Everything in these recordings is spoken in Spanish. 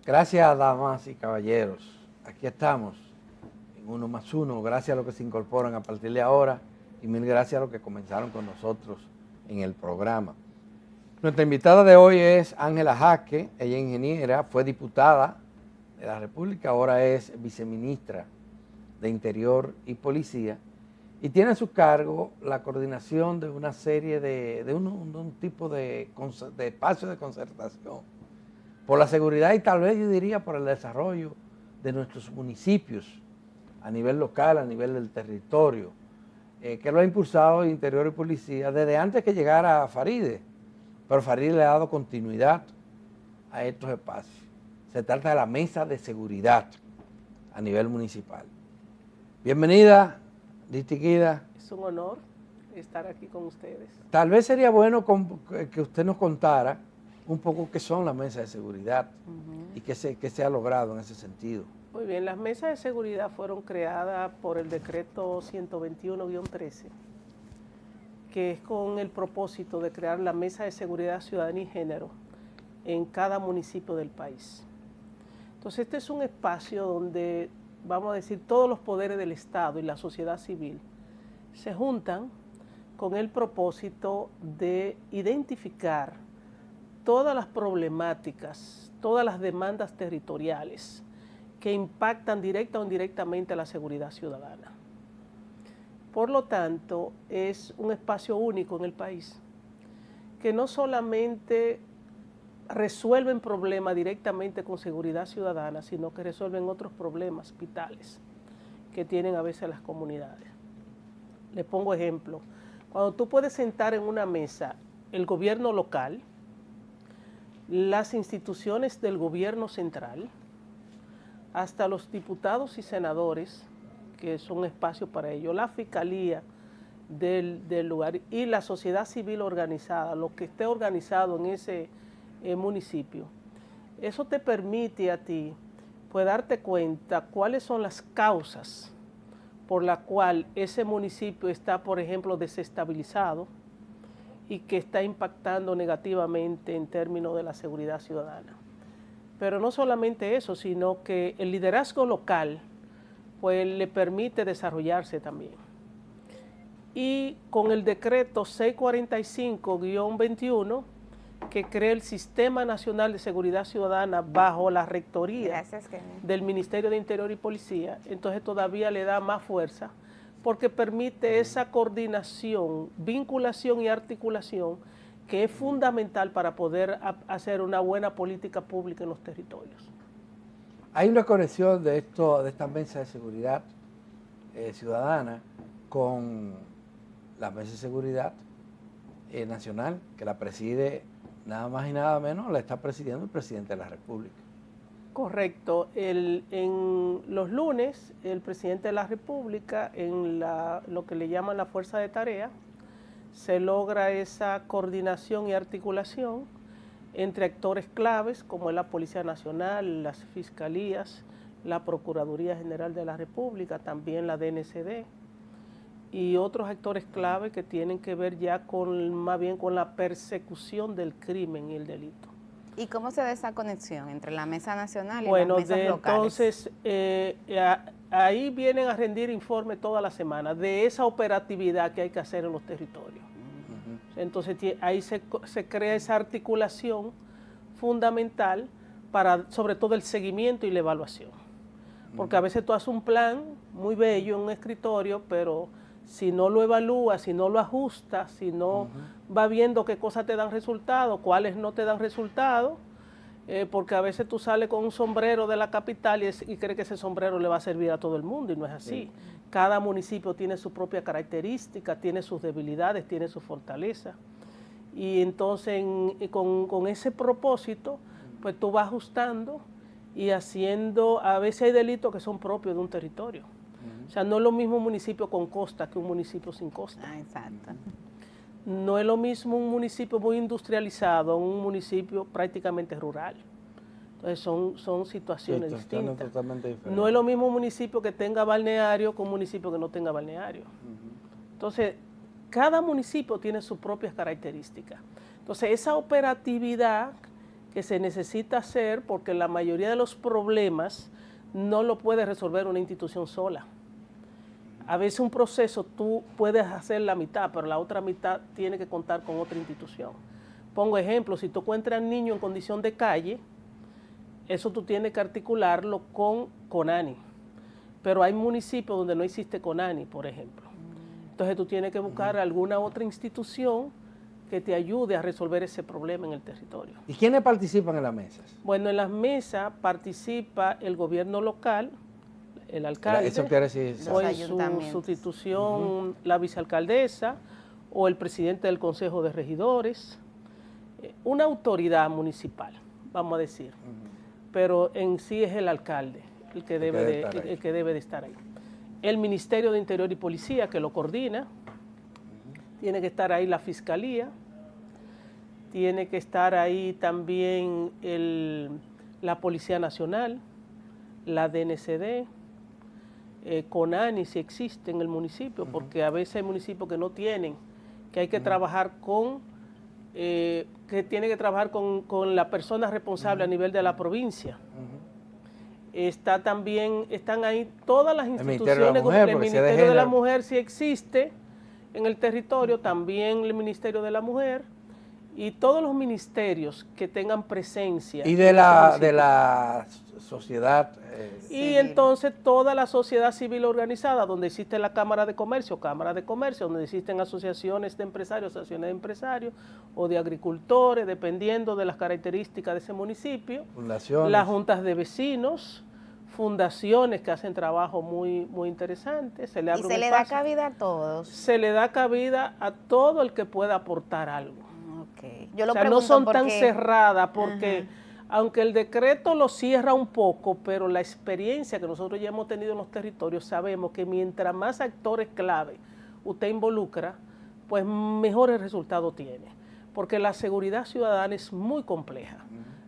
Gracias, damas y caballeros. Aquí estamos en Uno más Uno. Gracias a los que se incorporan a partir de ahora y mil gracias a los que comenzaron con nosotros en el programa. Nuestra invitada de hoy es Ángela Jaque. Ella es ingeniera, fue diputada de la República, ahora es viceministra de Interior y Policía y tiene a su cargo la coordinación de una serie de un tipo de espacio de concertación por la seguridad y tal vez yo diría por el desarrollo de nuestros municipios a nivel local, a nivel del territorio, que lo ha impulsado Interior y Policía desde antes que llegara Faride, pero Faride le ha dado continuidad a estos espacios. Se trata de la mesa de seguridad a nivel municipal. Bienvenida, distinguida. Es un honor estar aquí con ustedes. Tal vez sería bueno que usted nos contara un poco qué son las mesas de seguridad y qué se ha logrado en ese sentido. Muy bien, las mesas de seguridad fueron creadas por el decreto 121-13, que es con el propósito de crear la mesa de seguridad, ciudadanía y género en cada municipio del país. Entonces este es un espacio donde, vamos a decir, todos los poderes del Estado y la sociedad civil se juntan con el propósito de identificar todas las problemáticas, todas las demandas territoriales que impactan directa o indirectamente a la seguridad ciudadana. Por lo tanto, es un espacio único en el país, que no solamente resuelven problemas directamente con seguridad ciudadana, sino que resuelven otros problemas vitales que tienen a veces las comunidades. Les pongo ejemplo. Cuando tú puedes sentar en una mesa el gobierno local, las instituciones del gobierno central, hasta los diputados y senadores, que son espacios para ello, la fiscalía del lugar y la sociedad civil organizada, lo que esté organizado en ese municipio. Eso te permite a ti pues darte cuenta cuáles son las causas por la cual ese municipio está, por ejemplo, desestabilizado y que está impactando negativamente en términos de la seguridad ciudadana. Pero no solamente eso, sino que el liderazgo local pues le permite desarrollarse también. Y con el decreto 645-21, que crea el Sistema Nacional de Seguridad Ciudadana bajo la rectoría del Ministerio de Interior y Policía, entonces todavía le da más fuerza porque permite esa coordinación, vinculación y articulación que es fundamental para poder hacer una buena política pública en los territorios. Hay una conexión de esta mesa de seguridad ciudadana con la mesa de seguridad nacional, que la preside nada más y nada menos, la está presidiendo el presidente de la República. Correcto. En los lunes, el presidente de la República, en lo que le llaman la fuerza de tarea, se logra esa coordinación y articulación entre actores claves como es la Policía Nacional, las Fiscalías, la Procuraduría General de la República, también la DNCD y otros actores clave que tienen que ver ya más bien con la persecución del crimen y el delito. ¿Y cómo se da esa conexión entre la Mesa Nacional y las mesas locales? Entonces, ahí vienen a rendir informes toda la semana de esa operatividad que hay que hacer en los territorios. Entonces, ahí se crea esa articulación fundamental para, sobre todo, el seguimiento y la evaluación. Porque a veces tú haces un plan muy bello en un escritorio, pero si no lo evalúas, si no lo ajustas, si no va viendo qué cosas te dan resultado, cuáles no te dan resultado, porque a veces tú sales con un sombrero de la capital y crees que ese sombrero le va a servir a todo el mundo y no es así. Cada municipio tiene su propia característica, tiene sus debilidades, tiene su fortaleza. Y entonces con ese propósito, pues tú vas ajustando y haciendo, a veces hay delitos que son propios de un territorio. O sea, no es lo mismo un municipio con costa que un municipio sin costa. Exacto. No es lo mismo un municipio muy industrializado, un municipio prácticamente rural. Entonces son situaciones distintas. Totalmente diferentes. No es lo mismo un municipio que tenga balneario que un municipio que no tenga balneario. Entonces, cada municipio tiene sus propias características. Entonces, esa operatividad que se necesita hacer porque la mayoría de los problemas no lo puede resolver una institución sola. A veces un proceso tú puedes hacer la mitad, pero la otra mitad tiene que contar con otra institución. Pongo ejemplo, si tú encuentras niño en condición de calle, eso tú tienes que articularlo con CONANI. Pero hay municipios donde no existe CONANI, por ejemplo. Entonces tú tienes que buscar alguna otra institución que te ayude a resolver ese problema en el territorio. ¿Y quiénes participan en las mesas? Bueno, en las mesas participa el gobierno local, el alcalde, Eso quiere decir o en Los su ayuntamientos. sustitución la vicealcaldesa o el presidente del Consejo de Regidores, una autoridad municipal, vamos a decir, pero en sí es el alcalde el que debe de estar ahí. El Ministerio de Interior y Policía, que lo coordina, tiene que estar ahí la Fiscalía, tiene que estar ahí también la Policía Nacional, la DNCD, CONANI si existe en el municipio, porque a veces hay municipios que no tienen, que hay que trabajar con, que tiene que trabajar con la persona responsable a nivel de la provincia. Está también, están ahí todas las instituciones, el Ministerio de la Mujer si existe en el territorio, también el Ministerio de la Mujer y todos los ministerios que tengan presencia. Y de la sociedad. Y entonces toda la sociedad civil organizada, donde existe la Cámara de Comercio, donde existen asociaciones de empresarios, asociaciones de empresarios o de agricultores, dependiendo de las características de ese municipio. Fundaciones. Las juntas de vecinos, fundaciones que hacen trabajo muy, muy interesante. Se le abre ¿Y se le da cabida a todos? Se le da cabida a todo el que pueda aportar algo. Okay. Yo lo o sea, no son tan cerradas porque aunque el decreto lo cierra un poco, pero la experiencia que nosotros ya hemos tenido en los territorios, sabemos que mientras más actores clave usted involucra, pues mejores resultados tiene. Porque la seguridad ciudadana es muy compleja.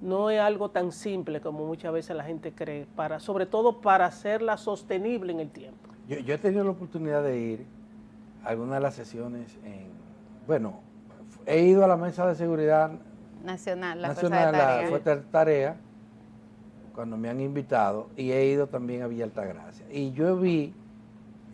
No es algo tan simple como muchas veces la gente cree, sobre todo para hacerla sostenible en el tiempo. Yo he tenido la oportunidad de ir a algunas de las sesiones he ido a la mesa de seguridad nacional, la Fuerza de Tarea, cuando me han invitado, y he ido también a Villa Altagracia. Y yo vi,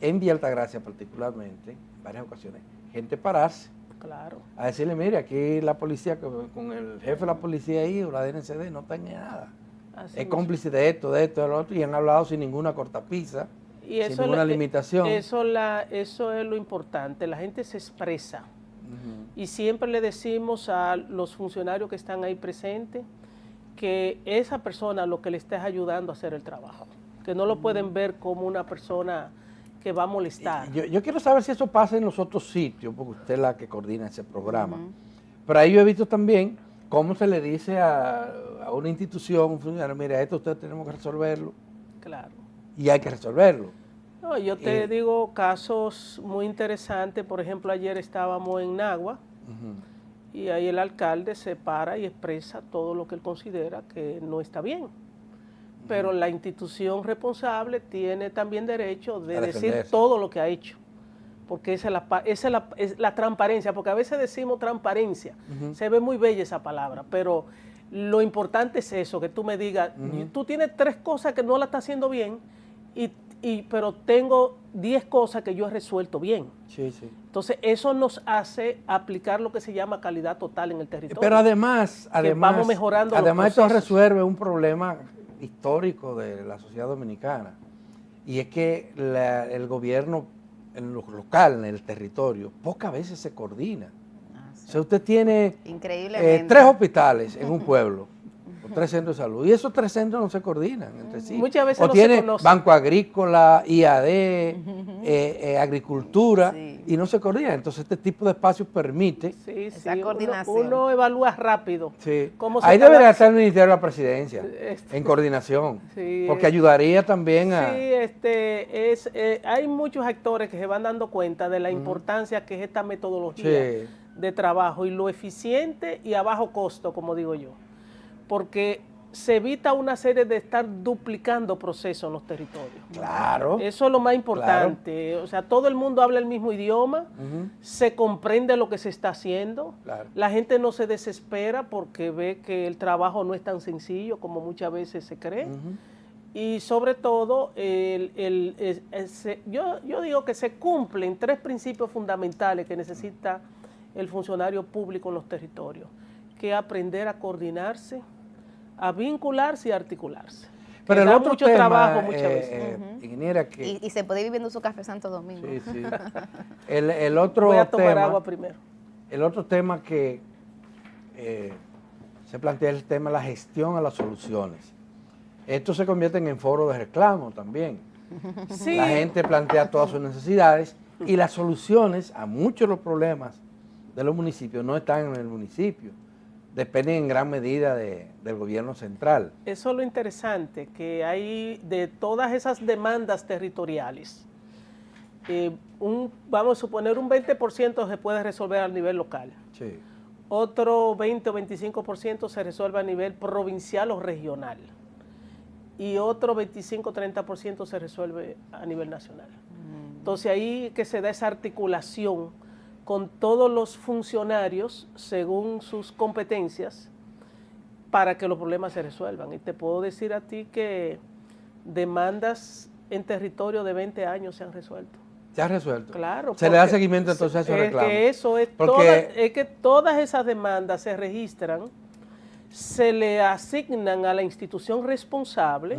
en Villa Altagracia particularmente, en varias ocasiones, gente pararse. Claro. A decirle, mire, aquí la policía, con el jefe de la policía ahí, o la DNCD, no está en nada. Así es cómplice de esto, de lo otro, y han hablado sin ninguna cortapisa, sin ninguna limitación. Eso es lo importante, la gente se expresa. Y siempre le decimos a los funcionarios que están ahí presentes que esa persona lo que le está es ayudando a hacer el trabajo, que no lo pueden ver como una persona que va a molestar. Yo quiero saber si eso pasa en los otros sitios, porque usted es la que coordina ese programa. Pero ahí yo he visto también cómo se le dice a una institución, un funcionario, mira, esto ustedes tenemos que resolverlo. Claro. Y hay que resolverlo. No, yo te digo casos muy interesantes. Por ejemplo, ayer estábamos en Nagua y ahí el alcalde se para y expresa todo lo que él considera que no está bien. Pero la institución responsable tiene también derecho de decir todo lo que ha hecho. Porque esa es la transparencia, porque a veces decimos transparencia, se ve muy bella esa palabra, pero lo importante es eso, que tú me digas, tú tienes 3 cosas que no la estás haciendo bien, pero tengo 10 cosas que yo he resuelto bien. Sí, sí. Entonces, eso nos hace aplicar lo que se llama calidad total en el territorio. Pero además vamos mejorando esto resuelve un problema histórico de la sociedad dominicana, y es que el gobierno en lo local, en el territorio, pocas veces se coordina. O sea, usted tiene 3 hospitales en un pueblo, o 3 centros de salud, y esos 3 centros no se coordinan entre sí. Muchas veces o no tiene se conocen. Banco Agrícola, IAD, Agricultura, y no se coordinan. Entonces este tipo de espacios permite esa coordinación. Uno evalúa rápido. Sí. Ahí debería estar el Ministerio de la Presidencia, en coordinación, porque ayudaría también a... Sí, hay muchos actores que se van dando cuenta de la importancia que es esta metodología de trabajo y lo eficiente y a bajo costo, como digo yo. Porque se evita una serie de estar duplicando procesos en los territorios. Claro. Eso es lo más importante. Claro. O sea, todo el mundo habla el mismo idioma, se comprende lo que se está haciendo, la gente no se desespera porque ve que el trabajo no es tan sencillo como muchas veces se cree. Y sobre todo, yo digo que se cumplen 3 principios fundamentales que necesita el funcionario público en los territorios, que es aprender a coordinarse, a vincularse y a articularse. Pero el otro mucho tema, trabajo muchas veces. Ingeniera, que... Y se puede ir viviendo su café Santo Domingo. Sí, sí. El otro Voy a tomar tema, agua primero. El otro tema que se plantea es el tema de la gestión a las soluciones. Esto se convierte en foro de reclamo también. Sí. La gente plantea todas sus necesidades y las soluciones a muchos de los problemas de los municipios no están en el municipio. Dependen en gran medida del gobierno central. Eso es lo interesante, que hay de todas esas demandas territoriales, vamos a suponer un 20% se puede resolver a nivel local. Sí. Otro 20 o 25% se resuelve a nivel provincial o regional. Y otro 25 o 30% se resuelve a nivel nacional. Entonces ahí que se da esa articulación con todos los funcionarios según sus competencias para que los problemas se resuelvan. Y te puedo decir a ti que demandas en territorio de 20 años se han resuelto. ¿Se ha resuelto? Claro. ¿Se le da seguimiento entonces a esos reclamos? Que eso es, es que todas esas demandas se registran, se le asignan a la institución responsable,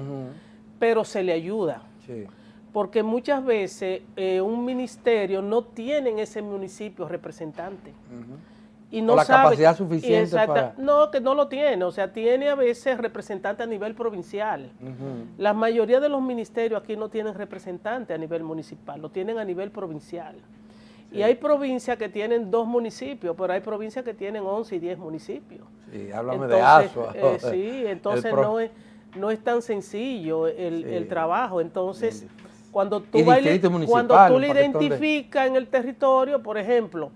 pero se le ayuda. Sí. Porque muchas veces un ministerio no tiene en ese municipio representante. Y no o la sabe, capacidad suficiente para... No, que no lo tiene. O sea, tiene a veces representante a nivel provincial. La mayoría de los ministerios aquí no tienen representante a nivel municipal, lo tienen a nivel provincial. Sí. Y hay provincias que tienen 2 municipios, pero hay provincias que tienen 11 y 10 municipios. Sí, háblame de ASUA. Sí, entonces no es tan sencillo el trabajo. Entonces, cuando tú le identificas en el territorio, por ejemplo,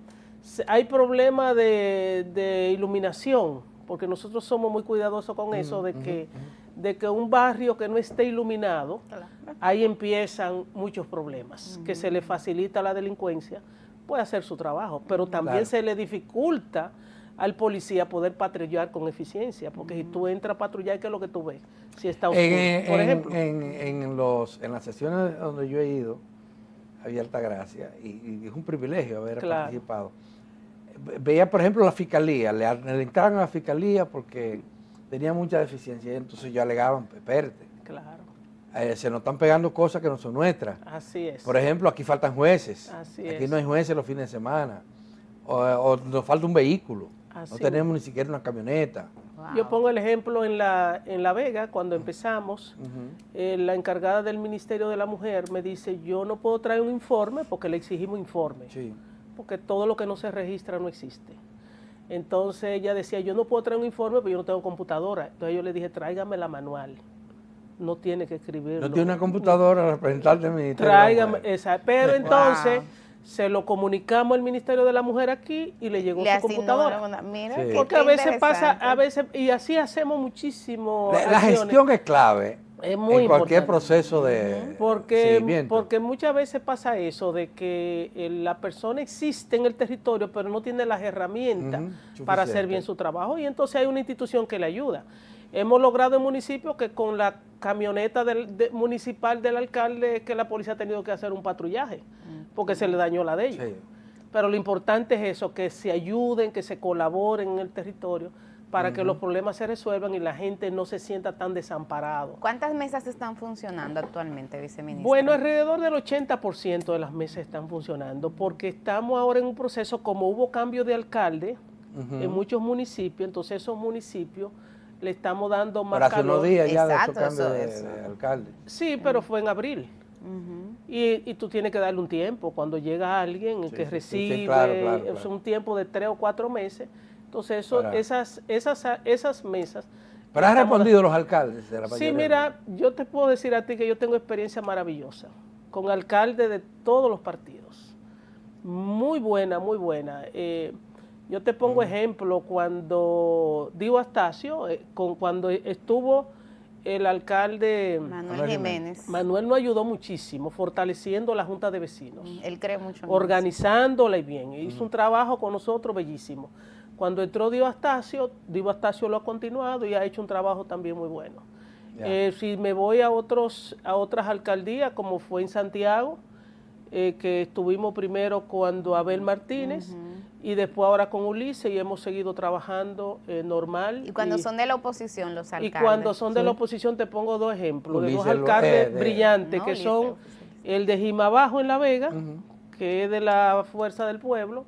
hay problemas de iluminación, porque nosotros somos muy cuidadosos con eso, de que un barrio que no esté iluminado, ahí empiezan muchos problemas, que se le facilita a la delincuencia, puede hacer su trabajo, pero también se le dificulta al policía poder patrullar con eficiencia, porque si tú entras a patrullar, ¿qué es lo que tú ves? Si está oscuro, por ejemplo. En las sesiones donde yo he ido, había Altagracia, y es un privilegio haber participado. Veía, por ejemplo, la fiscalía, le entraban a la fiscalía porque tenía mucha deficiencia, y entonces yo alegaban, espérate. Claro. Se nos están pegando cosas que no son nuestras. Así es. Por ejemplo, aquí faltan jueces. Aquí no hay jueces los fines de semana. O nos falta un vehículo. Así no tenemos ni siquiera una camioneta. Wow. Yo pongo el ejemplo en La Vega, cuando empezamos, la encargada del Ministerio de la Mujer me dice, yo no puedo traer un informe porque le exigimos informe. Sí. Porque todo lo que no se registra no existe. Entonces ella decía, yo no puedo traer un informe porque yo no tengo computadora. Entonces yo le dije, tráigame la manual. No tiene que escribirlo. No tiene una computadora, representante del Ministerio tráigame, de la Mujer. Pero entonces se lo comunicamos al Ministerio de la Mujer aquí y le llegó su computadora. Mira, porque a veces pasa, y así hacemos muchísimo. La gestión es clave. Es muy en cualquier proceso de seguimiento. Porque muchas veces pasa eso, de que la persona existe en el territorio, pero no tiene las herramientas para hacer bien su trabajo, y entonces hay una institución que le ayuda. Hemos logrado en municipios que con la camioneta municipal del alcalde, que la policía ha tenido que hacer un patrullaje, porque se le dañó la de ellos. Sí. Pero lo importante es eso, que se ayuden, que se colaboren en el territorio, para que los problemas se resuelvan y la gente no se sienta tan desamparado. ¿Cuántas mesas están funcionando actualmente, viceministro? Bueno, alrededor del 80% de las mesas están funcionando, porque estamos ahora en un proceso, como hubo cambio de alcalde en muchos municipios, entonces esos municipios le estamos dando más calor. Hace unos días ya de esos cambios de alcalde. Sí, pero fue en abril. Y tú tienes que darle un tiempo. Cuando llega alguien que recibe, claro. Es un tiempo de 3 o 4 meses. Entonces, esas mesas... ¿Pero has respondido los alcaldes de la mayoría? Sí, mira, yo te puedo decir a ti que yo tengo experiencia maravillosa con alcaldes de todos los partidos. Muy buena, muy buena. Yo te pongo ejemplo, cuando Dio Astacio, cuando estuvo el alcalde Manuel Jiménez. Manuel nos ayudó muchísimo, fortaleciendo la Junta de Vecinos. Él cree mucho en organizándola y bien. Hizo un trabajo con nosotros bellísimo. Cuando entró Dio Astacio lo ha continuado y ha hecho un trabajo también muy bueno. Si me voy a otras alcaldías, como fue en Santiago, que estuvimos primero cuando Abel Martínez y después ahora con Ulises, y hemos seguido trabajando normal. Y cuando son de la oposición los alcaldes. Y cuando son de la oposición te pongo dos ejemplos, de dos alcaldes brillantes, que son el de Jimabajo en La Vega, que es de la Fuerza del Pueblo,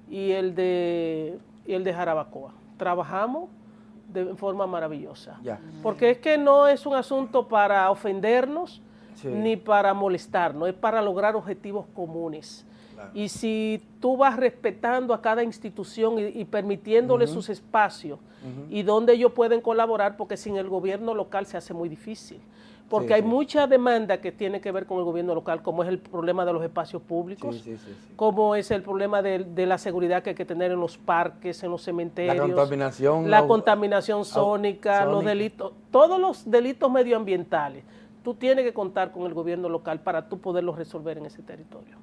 y el de Jarabacoa. Trabajamos de forma maravillosa. Porque es que no es un asunto para ofendernos, ni para molestarnos, es para lograr objetivos comunes. Claro. Y si tú vas respetando a cada institución y permitiéndole sus espacios y donde ellos pueden colaborar, porque sin el gobierno local se hace muy difícil. Porque hay mucha demanda que tiene que ver con el gobierno local, como es el problema de los espacios públicos, como es el problema de la seguridad que hay que tener en los parques, en los cementerios, la contaminación sónica, los delitos, todos los delitos medioambientales. Tú tienes que contar con el gobierno local para tú poderlos resolver en ese territorio.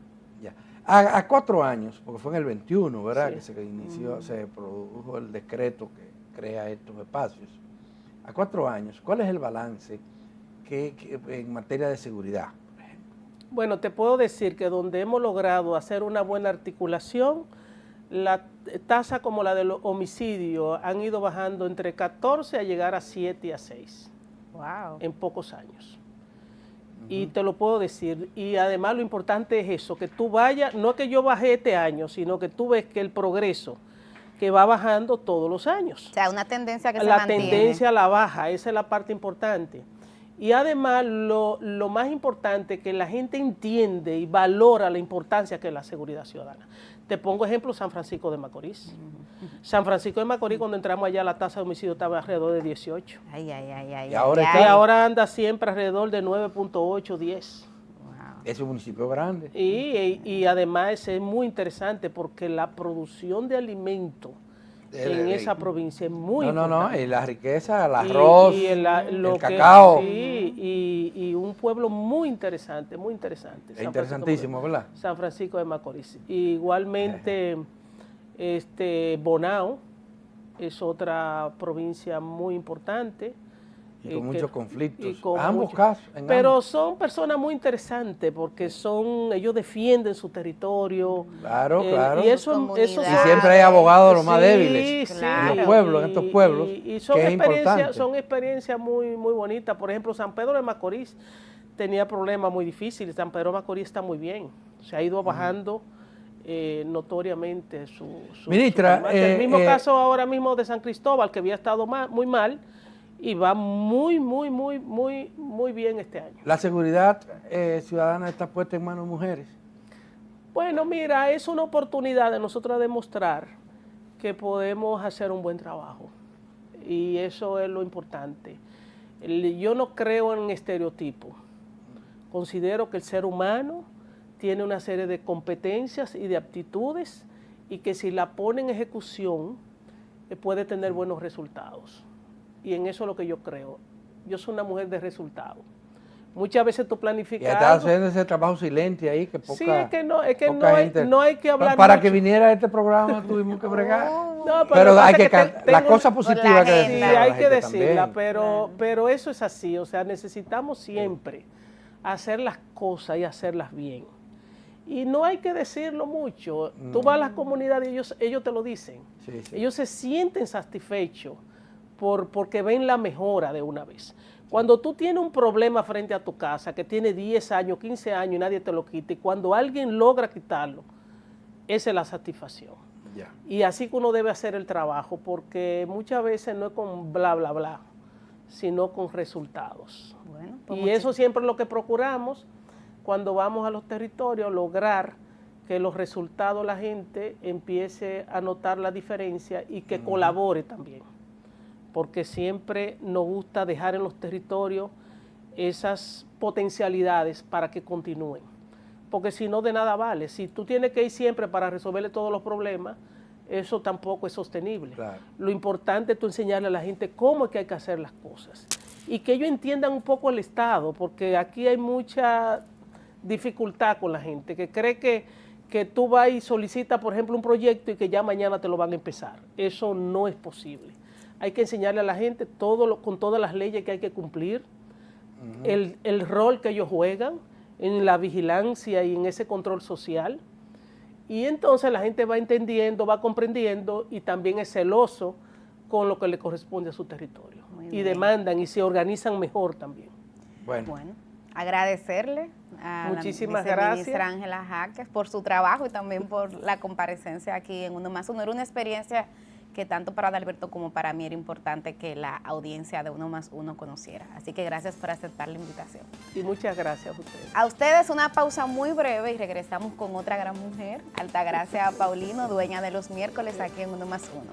Ya. A 4 años, porque fue en el 21, ¿verdad? Que se inició, se produjo el decreto que crea estos espacios. A 4 años, ¿cuál es el balance que en materia de seguridad, por ejemplo? Bueno, te puedo decir que donde hemos logrado hacer una buena articulación, la tasa como la del homicidio han ido bajando entre 14 a llegar a 7 y a 6. Wow. En pocos años. Y te lo puedo decir, y además lo importante es eso, que tú vayas, no que yo bajé este año, sino que tú ves que el progreso que va bajando todos los años. O sea, una tendencia que se mantiene. mantiene. La tendencia a la baja, esa es la parte importante. Y además lo más importante, que la gente entiende y valora la importancia que es la seguridad ciudadana. Te pongo ejemplo San Francisco de Macorís. San Francisco de Macorís, cuando entramos allá, la tasa de homicidio estaba alrededor de 18. Y ahora anda siempre alrededor de 9.8, 10. Wow. Es un municipio grande. Y además es muy interesante porque la producción de alimentos en esa provincia es muy importante. Y la riqueza, el arroz, el cacao. Y un pueblo muy interesante, muy interesante. Es interesantísimo, ¿verdad? San Francisco de Macorís. Igualmente, Bonao es otra provincia muy importante. Y con muchos conflictos, ambos casos. Pero son personas muy interesantes porque ellos defienden su territorio. Claro, claro. Y siempre hay abogados los más débiles en los pueblos, en estos pueblos. Y son experiencias muy, muy bonitas. Por ejemplo, San Pedro de Macorís tenía problemas muy difíciles. San Pedro de Macorís está muy bien. Se ha ido bajando notoriamente su Ministra, el mismo caso ahora mismo de San Cristóbal, que había estado muy mal, y va muy bien este año. ¿La seguridad ciudadana está puesta en manos de mujeres? Bueno, mira, es una oportunidad de nosotros demostrar que podemos hacer un buen trabajo. Y eso es lo importante. Yo no creo en estereotipos. Considero que el ser humano tiene una serie de competencias y de aptitudes y que si la pone en ejecución puede tener buenos resultados. Y en eso es lo que yo creo. Yo soy una mujer de resultados. Muchas veces tú planificas. Y estás haciendo ese trabajo silente ahí, que poca. Sí, es que no hay que hablar. Para mucho. Que viniera este programa tuvimos que bregar. No, pero hay que la cosa positiva que decir. Sí, hay que decirla, pero eso es así. O sea, necesitamos siempre hacer las cosas y hacerlas bien. Y no hay que decirlo mucho. Tú vas a las comunidades y ellos te lo dicen. Ellos se sienten satisfechos porque ven la mejora de una vez. Cuando tú tienes un problema frente a tu casa, que tiene 10 años, 15 años y nadie te lo quita, y cuando alguien logra quitarlo, esa es la satisfacción. Y así que uno debe hacer el trabajo, porque muchas veces no es con bla, bla, bla, sino con resultados. Bueno, pues y eso siempre es lo que procuramos cuando vamos a los territorios, lograr que los resultados la gente empiece a notar la diferencia y que colabore también. Porque siempre nos gusta dejar en los territorios esas potencialidades para que continúen. Porque si no, de nada vale. Si tú tienes que ir siempre para resolverle todos los problemas, eso tampoco es sostenible. Claro. Lo importante es tú enseñarle a la gente cómo es que hay que hacer las cosas y que ellos entiendan un poco el Estado, porque aquí hay mucha dificultad con la gente, que cree que tú vas y solicitas, por ejemplo, un proyecto y que ya mañana te lo van a empezar. Eso no es posible. Hay que enseñarle a la gente con todas las leyes que hay que cumplir, el rol que ellos juegan en la vigilancia y en ese control social. Y entonces la gente va entendiendo, va comprendiendo y también es celoso con lo que le corresponde a su territorio. Muy Y bien. demandan y se organizan mejor también. Bueno, Agradecerle a Muchísimas la viceministra gracias. Ángela Jaques por su trabajo y también por la comparecencia aquí en Uno más Uno. Era una experiencia que tanto para Adalberto como para mí era importante que la audiencia de Uno más Uno conociera. Así que gracias por aceptar la invitación. Y muchas gracias a ustedes. A ustedes una pausa muy breve y regresamos con otra gran mujer, Altagracia Paulino, dueña de los miércoles aquí en Uno más Uno.